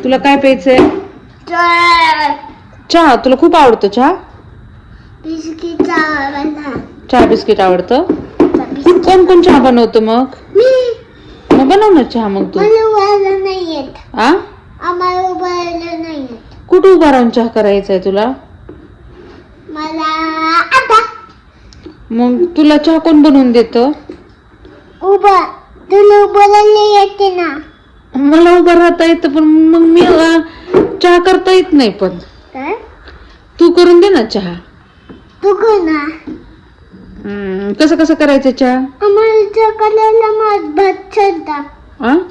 तुला काय प्यायचंय? चहा. तुला खूप आवडतो चहा? चहा बिस्किट आवडतं. कोण कोण चहा बनवतो मग? मग बनव ना चहा. मग तू कुठं उभा राहून चहा करायचंय तुला? मग तुला चहा कोण बनवून देतं? तुला बोलायला येते ना. मला उभं राहता येतं पण मग मी चहा करता येत नाही. पण तू करून दे ना चहा. तू कर ना. कसं कसं करायचं चहा?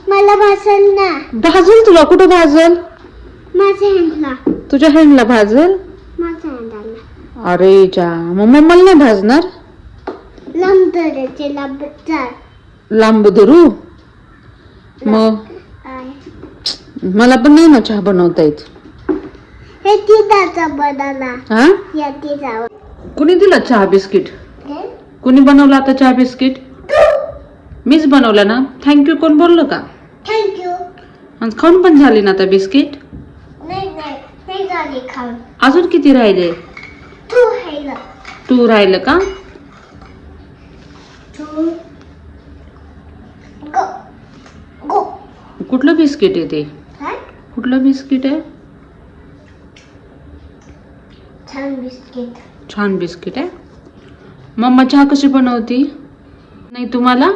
मला भाजल ना. भाजल तुला? कुठं भाजल? माझ्या हँडला. तुझ्या हँडला भाजल? माझ्या हँडला. अरे चहा मग मम्माला नाही भाजणार? लांब धरायचे. लांब धरू? मग मला पण नाही ना चहा बनवता येत. हे तिथाचा बनाना. हा? या तिथावर. कुणी दिला चहा बिस्किट? कुणी बनवला आता चहा बिस्किट? मीच बनवला ना. थँक्यू कोण बोललं का? थँक्यू. खाऊन पण झाली ना आता बिस्किट? नाही झाली खाऊन. अजून किती राहिले? तू राहिलं का? कुठलं बिस्किट आहे ते? कुठलं बिस्किट आहे? छान बिस्किट आहे. मम्मा चहा कशी बनवती? नाही तुम्हाला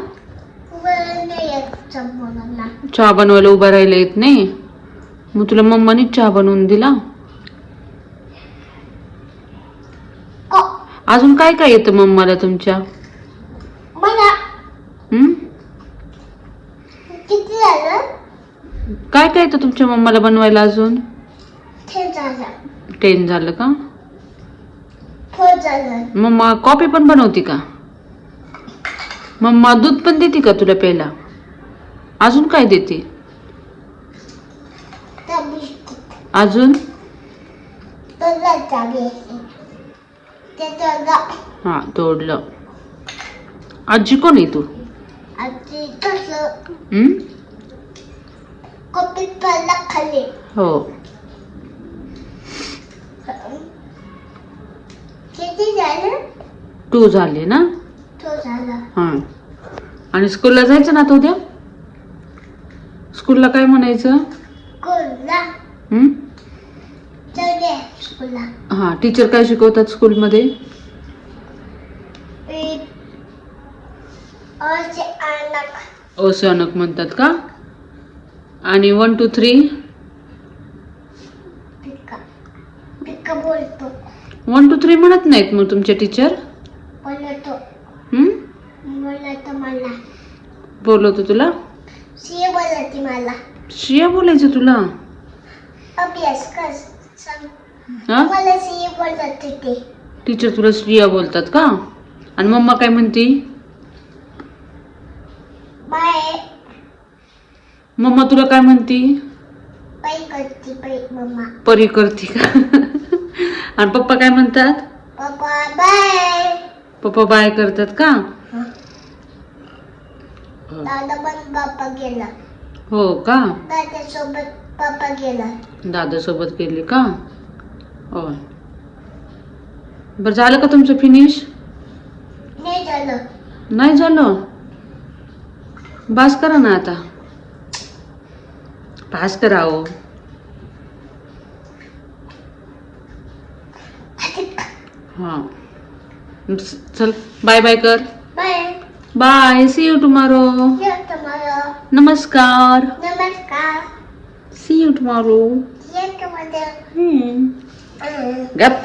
चहा बनवायला उभा राहायला येत नाही? मग तुला मम्मानी चहा बनवून दिला? अजून काय काय येतं मम्माला तुमच्या? किती झालं? काय काय येतं तुमच्या मम्माला बनवायला अजून? 10 झालं का? 4 झालं. मम्मा कॉफी पण बनवती का? मम्मा दूध पण देते का तुला प्यायला? अजून काय देते? अजून? हा तोडलं. आजी कोण आहे तू? हो. किती झालं? 2 झाले ना? 2 झालं. हा. आणि स्कूलला जायचं ना तू उद्या? स्कूलला काय म्हणायचं? हा टीचर काय शिकवतात स्कूलमध्ये? अचानक म्हणतात का? आणि 1 2 3 बोलतो. 1 2 3 म्हणत नाहीत मग तुमचे टीचर? बोलतो. मला बोलवतो तुला? शिया बोलते मला. शिया बोलायचं तुला? अभ्यास कर. हा? मला शिया बोलत होते. टीचर तुला श्रिया बोलतात का? आणि मम्मा काय म्हणती? बाय. मम्मा तुला काय म्हणती? बाय करते मम्मा. परी करते का? आणि पप्पा काय म्हणतात? पप्पा बाय. पप्पा बाय करतात का? दादा पण बाप्पा गेला. हो का? दादासोबत पप्पा गेला. दादा सोबत गेले का? हो. बरं झालं का तुमचं फिनिश? नाही झालं. नाही झालं? बास करा ना आता. पास करा हो. हा चल बाय बाय कर. Bye. Bye. See you tomorrow. नमस्कार. नमस्कार. See you tomorrow. ये तुम्हाला. गप.